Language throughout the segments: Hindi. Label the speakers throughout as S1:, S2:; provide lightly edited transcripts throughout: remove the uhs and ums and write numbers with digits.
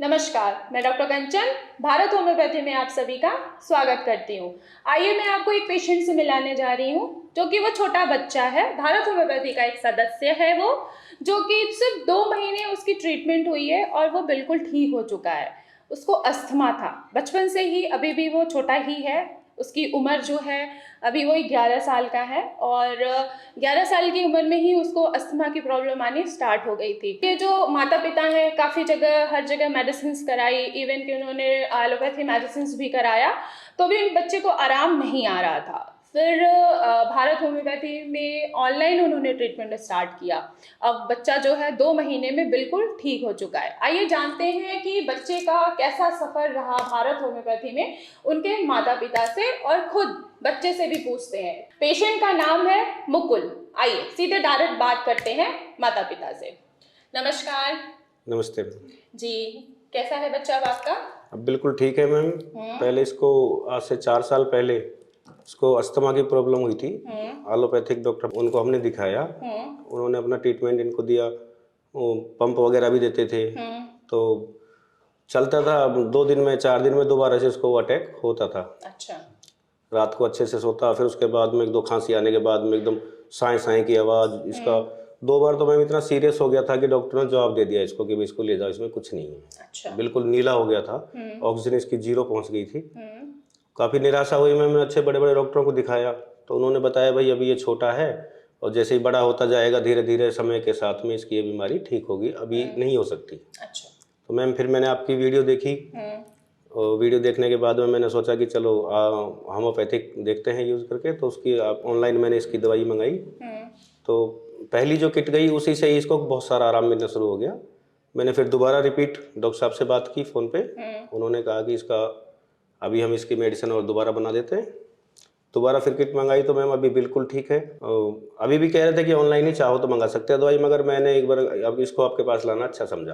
S1: नमस्कार, मैं डॉक्टर कंचन भारत होम्योपैथी में आप सभी का स्वागत करती हूँ। आइए मैं आपको एक पेशेंट से मिलाने जा रही हूँ जो कि वो छोटा बच्चा है, भारत होम्योपैथी का एक सदस्य है वो, जो कि सिर्फ 2 महीने उसकी ट्रीटमेंट हुई है और वो बिल्कुल ठीक हो चुका है। उसको अस्थमा था बचपन से ही, अभी भी वो छोटा ही है। उसकी उम्र जो है अभी वही 11 साल का है और 11 साल की उम्र में ही उसको अस्थमा की प्रॉब्लम आनी स्टार्ट हो गई थी। ये जो माता पिता हैं काफ़ी जगह हर जगह मेडिसिन कराई, इवन कि उन्होंने एलोपैथी मेडिसिन भी कराया, तो भी उन बच्चे को आराम नहीं आ रहा था। फिर भारत होम्योपैथी में ऑनलाइन उन्होंने ट्रीटमेंट स्टार्ट किया। अब बच्चा जो है 2 महीने में बिल्कुल ठीक हो चुका है। आइए जानते हैं कि बच्चे का कैसा सफ़र रहा भारत होम्योपैथी में उनके माता पिता से, और खुद बच्चे से भी पूछते हैं। पेशेंट का नाम है मुकुल। आइए सीधे डायरेक्ट बात करते हैं माता पिता से। नमस्कार।
S2: नमस्ते।
S1: जी, कैसा है बच्चा अब आपका?
S2: अब बिल्कुल ठीक है मैम। पहले इसको आज से 4 साल पहले इसको अस्थमा की प्रॉब्लम हुई थी। एलोपैथिक डॉक्टर उनको हमने दिखाया, उन्होंने अपना ट्रीटमेंट इनको दिया, वो पंप वगैरह भी देते थे। तो चलता था। 2 दिन में 4 दिन में दोबारा से इसको अटैक होता था।
S1: अच्छा।
S2: रात को अच्छे से सोता, फिर उसके बाद में 1-2 खांसी आने के बाद में एकदम साए साए की आवाज़। इसका 2 बार तो मैं इतना सीरियस हो गया था कि डॉक्टर ने जवाब दे दिया इसको कि भाई इसको ले जाओ, इसमें कुछ नहीं है।
S1: अच्छा।
S2: बिल्कुल नीला हो गया था, ऑक्सीजन इसकी 0 पहुंच गई थी। काफ़ी निराशा हुई। मैंने अच्छे बड़े बड़े डॉक्टरों को दिखाया तो उन्होंने बताया भाई अभी ये छोटा है और जैसे ही बड़ा होता जाएगा धीरे धीरे समय के साथ में इसकी ये बीमारी ठीक होगी, अभी नहीं हो सकती।
S1: अच्छा।
S2: तो मैम फिर मैंने आपकी वीडियो देखी और वीडियो देखने के बाद में मैंने सोचा कि चलो होम्योपैथिक देखते हैं यूज़ करके। तो उसकी ऑनलाइन मैंने इसकी दवाई मंगाई। तो पहली जो किट गई उसी से ही इसको बहुत सारा आराम मिलना शुरू हो गया। मैंने फिर दोबारा रिपीट डॉक्टर साहब से बात की फ़ोन पे। उन्होंने कहा कि इसका अभी हम इसकी मेडिसिन और दोबारा बना देते हैं। दोबारा फिर किट मंगाई तो मैम अभी बिल्कुल ठीक है। अभी भी कह रहे थे कि ऑनलाइन ही चाहो तो मंगा सकते हैं दवाई, मगर मैंने एक बार अब इसको आपके पास लाना अच्छा समझा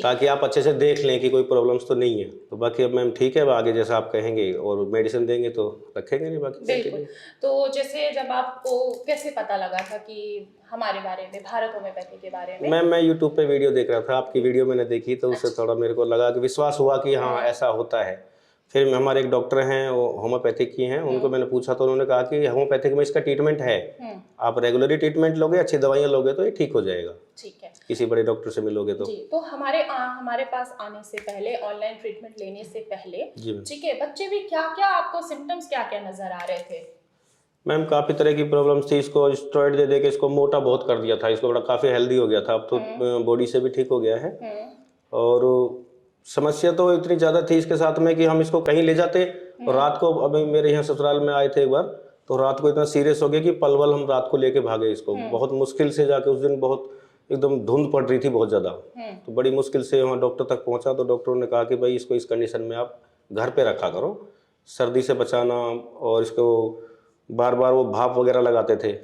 S2: ताकि आप अच्छे से देख लें कि कोई प्रॉब्लम्स तो नहीं है। तो बाकी अब मैम ठीक है, अब आगे जैसा आप कहेंगे और मेडिसिन देंगे तो रखेंगे, नहीं बाकी
S1: बिल्कुल। तो जैसे जब आपको कैसे पता लगा था कि हमारे बारे में, भारत होम्योपैथी के बारे में?
S2: मैम मैं यूट्यूब पे वीडियो देख रहा था, आपकी वीडियो मैंने देखी तो उससे थोड़ा मेरे को लगा कि विश्वास हुआ कि हाँ ऐसा होता है। फिर हमारे एक डॉक्टर हैं, वो होम्योपैथिक की हैं, उनको मैंने पूछा तो उन्होंने कहा कि होम्योपैथिक में इसका ट्रीटमेंट है, आप रेगुलरली ट्रीटमेंट लोगे, अच्छी दवाइयाँ लोगे तो ये ठीक हो जाएगा।
S1: ठीक है।
S2: किसी बड़े डॉक्टर से मिलोगे तो।
S1: जी, तो हमारे पास आने से पहले, ऑनलाइन ट्रीटमेंट लेने से पहले, ठीक है, बच्चे भी क्या-क्या आपको सिम्टम्स क्या-क्या नजर आ रहे थे?
S2: मैम काफ़ी तरह की प्रॉब्लम्स थी। इसको स्टेरॉइड दे दे के इसको मोटा बहुत कर दिया था, इसको बड़ा काफ़ी हेल्दी हो गया था, अब तो बॉडी से भी ठीक हो गया है। और समस्या तो इतनी ज़्यादा थी इसके साथ में कि हम इसको कहीं ले जाते और रात को, अभी मेरे यहाँ ससुराल में आए थे एक बार, तो रात को इतना सीरियस हो गया कि पलवल हम रात को लेके भागे इसको। बहुत मुश्किल से जाके उस दिन, बहुत एकदम धुंध पड़ रही थी बहुत ज़्यादा, तो बड़ी मुश्किल से वहाँ डॉक्टर तक पहुँचा। तो डॉक्टरों ने कहा कि भाई इसको इस कंडीशन में आप घर पे रखा करो, सर्दी से बचाना, और इसको बार बार वो भाप वगैरह लगाते थे,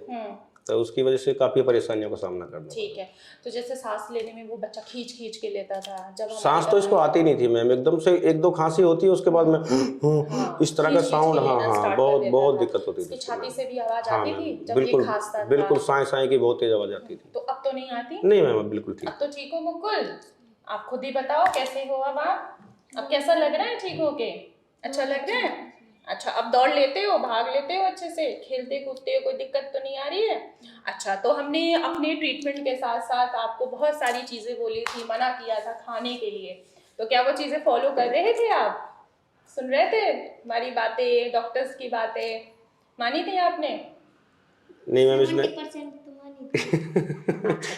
S2: तो उसकी वजह से काफ़ी परेशानियों का सामना करना।
S1: ठीक है। तो जैसे सांस लेने में वो बच्चा खींच खींच के लेता था, जब
S2: सांस तो इसको आती नहीं थी मैम, एकदम से 1-2 खांसी होती है उसके बाद में इस तरह का साउंड, हाँ बहुत बहुत दिक्कत होती थी।
S1: छाती से भी आवाज
S2: हाँ
S1: आती
S2: मैम,
S1: थी जब ये
S2: बिल्कुल
S1: खांसता था?
S2: बिल्कुल साए साए की बहुत तेज आवाज आती थी।
S1: तो अब तो नहीं आती?
S2: नहीं मैम, अब बिल्कुल ठीक।
S1: अब तो ठीक हो मुकुल? आप खुद ही बताओ कैसे हो अब आप? अब कैसा लग रहा है ठीक होके? अच्छा लग रहा है? अच्छा, अब दौड़ लेते हो, भाग लेते हो अच्छे से, खेलते कूदते हो, कोई दिक्कत तो नहीं आ रही है? अच्छा, तो हमने अपने ट्रीटमेंट के साथ साथ आपको बहुत सारी चीज़ें बोली थी, मना किया था खाने के लिए, तो क्या वो चीज़ें फॉलो कर रहे थे आप? सुन रहे थे हमारी बातें, डॉक्टर्स की बातें, मानी थी आपने?
S2: नहीं मैम, इसने
S3: 70% तो मानी थी।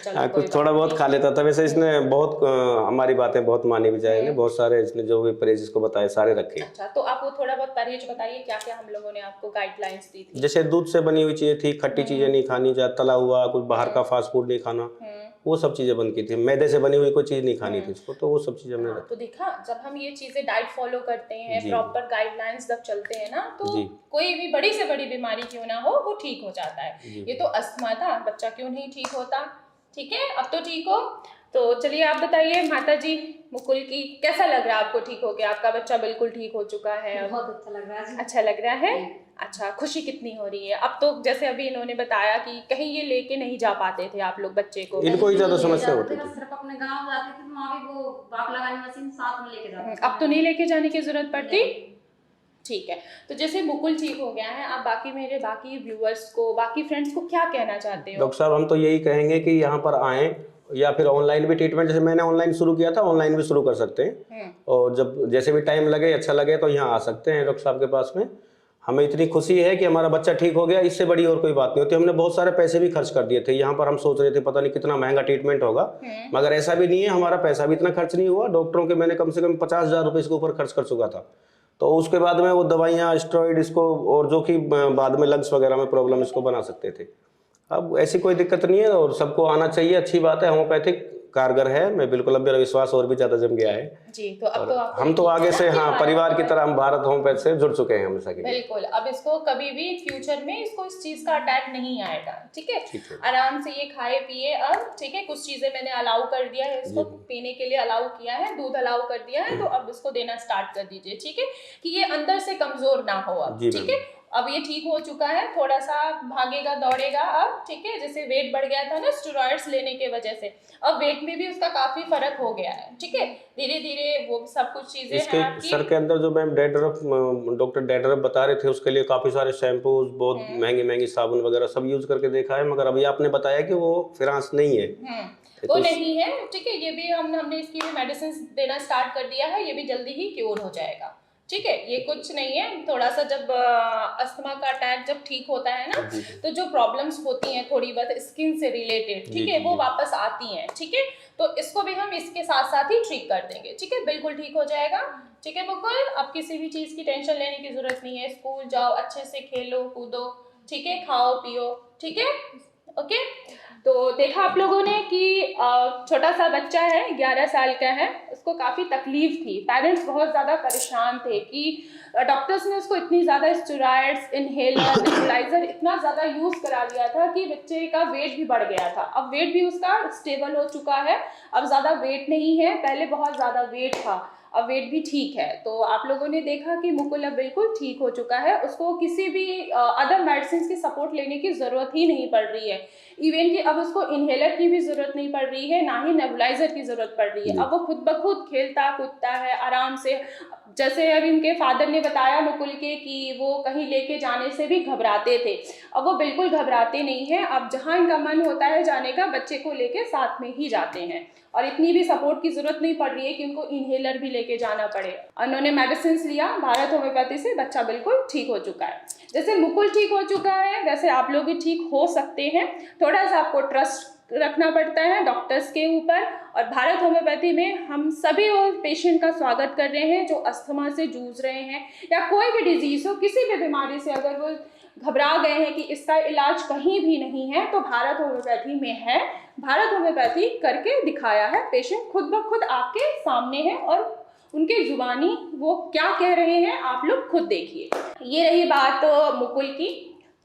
S1: चलो
S2: कुछ थोड़ा बहुत खा लेता था। वैसे इसने बहुत हमारी बातें बहुत मानी भी जाए ने, बहुत सारे इसने जो भी परहेज इसको बताए सारे रखे।
S1: अच्छा, तो आप वो थोड़ा बहुत परहेज बताइए, क्या क्या हम लोगों ने आपको गाइडलाइंस दी थी?
S2: जैसे दूध से बनी हुई चीज़ें थी, खट्टी चीज़ें नहीं खानी, ज़्यादा तला हुआ कुछ बाहर का फास्ट फूड नहीं खाना, वो सब चीज़ें बंद की थी। मैदे से बनी हुई कोई चीज़ नहीं खानी थी इसको, तो वो सब चीज़ें हमने
S1: तो देखा, जब हम ये चीजें डाइट फॉलो करते हैं, प्रॉपर गाइडलाइंस जब चलते हैं ना, तो कोई भी बड़ी से बड़ी बीमारी क्यों ना हो वो ठीक हो जाता है। ये तो अस्थमा था, बच्चा क्यों नहीं ठीक होता? ठीक है, अब तो ठीक हो। तो चलिए आप बताइए माता जी, मुकुल की कैसा लग रहा है आपको? ठीक हो गया आपका बच्चा, बिल्कुल ठीक हो चुका है अब?
S3: बहुत अच्छा लग रहा है।
S1: अच्छा लग रहा है। अच्छा, खुशी कितनी हो रही है अब? तो जैसे अभी इन्होंने बताया कि कहीं ये लेके नहीं जा पाते थे आप लोग बच्चे को,
S2: इनको ही ज्यादा
S3: नहीं ले
S2: समस्या
S3: जाते
S2: होती
S3: थे,
S2: थी।
S3: सिर्फ अपने गांव जाते थे तो वहाँ भी वो बाप लगाने मशीन साथ में लेके जाते थे।
S1: अब तो नहीं लेके जाने की जरूरत पड़ती। ठीक है, तो जैसे मुकुल ठीक हो गया है, आप बाकी मेरे बाकी व्यूअर्स को, बाकी फ्रेंड्स को क्या कहना चाहते हो?
S2: डॉक्टर साहब हम तो यही कहेंगे कि यहाँ पर आएँ, या फिर ऑनलाइन भी ट्रीटमेंट, जैसे मैंने ऑनलाइन शुरू किया था, ऑनलाइन भी शुरू कर सकते हैं। और जब जैसे भी टाइम लगे, अच्छा लगे तो यहाँ आ सकते हैं डॉक्टर साहब के पास में। हमें इतनी खुशी है कि हमारा बच्चा ठीक हो गया, इससे बड़ी और कोई बात नहीं होती। हमने बहुत सारे पैसे भी खर्च कर दिए थे यहाँ पर, हम सोच रहे थे पता नहीं कितना महंगा ट्रीटमेंट होगा, मगर ऐसा भी नहीं है, हमारा पैसा भी इतना खर्च नहीं हुआ। डॉक्टरों के मैंने कम से कम 50,000 रुपये इसके ऊपर खर्च कर चुका था। तो उसके बाद में वो दवाइयाँ, स्टेरॉइड इसको, और जो कि बाद में लंग्स वगैरह में प्रॉब्लम इसको बना सकते थे। अब ऐसी कोई दिक्कत नहीं है और सबको आना चाहिए, अच्छी बात है। होम्योपैथिक कारगर है, मैं बिल्कुल, अब मेरा विश्वास और भी ज़्यादा जम गया है
S1: जी। तो अब तो आपको
S2: हम तो आगे से, हाँ, परिवार की तरह हम भारत होम्योपैथ से जुड़ चुके हैं हमेशा के लिए।
S1: बिल्कुल, अब इसको कभी भी फ्यूचर में इसको इस चीज का अटैक नहीं आएगा। ठीक है, आराम से ये खाए पिए अब। ठीक है, कुछ चीजें मैंने अलाउ कर दिया है इसको, पीने के लिए अलाउ किया है, दूध अलाउ कर दिया है, तो अब इसको देना स्टार्ट कर दीजिए। ठीक है, कि ये अंदर से कमजोर ना हो अब। ठीक है, अब ये ठीक हो चुका है, थोड़ा सा भागेगा दौड़ेगा अब। ठीक है, जैसे वेट बढ़ गया था ना स्टेरॉइड्स लेने के वजह से, अब वेट में भी उसका काफी फर्क हो गया है। ठीक है, धीरे धीरे वो सब कुछ चीजें हैं आपकी।
S2: सर के अंदर जो मैम डॉक्टर डैड्रफ बता रहे थे, उसके लिए काफी सारे शैम्पूज, बहुत महंगी महंगी साबुन वगैरह सब यूज करके देखा है, मगर अभी आपने बताया कि वो फिरांस नहीं है,
S1: वो नहीं है। ठीक है, ये भी हमने इसकी भी मेडिसिन देना स्टार्ट कर दिया है, ये भी जल्दी ही क्योर हो जाएगा। ठीक है, ये कुछ नहीं है। थोड़ा सा जब अस्थमा का अटैक जब ठीक होता है ना, तो जो प्रॉब्लम्स होती हैं थोड़ी बहुत स्किन से रिलेटेड, ठीक है, वो वापस आती हैं। ठीक है, तो इसको भी हम इसके साथ साथ ही ठीक कर देंगे। ठीक है, बिल्कुल ठीक हो जाएगा। ठीक है मुकुल, अब किसी भी चीज की टेंशन लेने की जरूरत नहीं है। स्कूल जाओ, अच्छे से खेलो कूदो, ठीक है, खाओ पियो। ठीक है, ओके। तो देखा आप लोगों ने कि छोटा सा बच्चा है, 11 साल का है, उसको काफ़ी तकलीफ थी। पेरेंट्स बहुत ज़्यादा परेशान थे कि डॉक्टर्स ने उसको इतनी ज़्यादा स्टेरॉइड्स, इनहेलर, नेबुलाइजर इतना ज़्यादा यूज़ करा लिया था कि बच्चे का वेट भी बढ़ गया था। अब वेट भी उसका स्टेबल हो चुका है, अब ज़्यादा वेट नहीं है, पहले बहुत ज़्यादा वेट था, अब वेट भी ठीक है। तो आप लोगों ने देखा कि मुकुल अब बिल्कुल ठीक हो चुका है, उसको किसी भी अदर मेडिसिन की सपोर्ट लेने की ज़रूरत ही नहीं पड़ रही है। इवन कि अब उसको इनहेलर की भी ज़रूरत नहीं पड़ रही है, ना ही नेबुलाइजर की ज़रूरत पड़ रही है। अब वो खुद ब खुद खेलता कूदता है आराम से। जैसे अभी इनके फादर ने बताया मुकुल के कि वो कहीं लेके जाने से भी घबराते थे, अब वो बिल्कुल घबराते नहीं हैं। अब जहाँ इनका मन होता है जाने का, बच्चे को लेके साथ में ही जाते हैं, और इतनी भी सपोर्ट की जरूरत नहीं पड़ रही है कि उनको इनहेलर भी लेके जाना पड़े। उन्होंने मेडिसिन लिया भारत होम्योपैथी से, बच्चा बिल्कुल ठीक हो चुका है। जैसे मुकुल ठीक हो चुका है, वैसे आप लोग भी ठीक हो सकते हैं। थोड़ा सा आपको ट्रस्ट रखना पड़ता है डॉक्टर्स के ऊपर। और भारत होम्योपैथी में हम सभी पेशेंट का स्वागत कर रहे हैं जो अस्थमा से जूझ रहे हैं, या कोई भी डिजीज हो, किसी भी बीमारी से अगर वो घबरा गए हैं कि इसका इलाज कहीं भी नहीं है, तो भारत होम्योपैथी में है। भारत होम्योपैथी करके दिखाया है, पेशेंट खुद ब खुद आपके सामने है, और उनके जुबानी वो क्या कह रहे हैं आप लोग खुद देखिए। ये रही बात मुकुल की।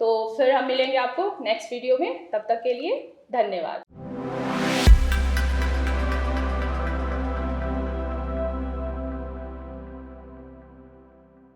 S1: तो फिर हम मिलेंगे आपको नेक्स्ट वीडियो में, तब तक के लिए धन्यवाद।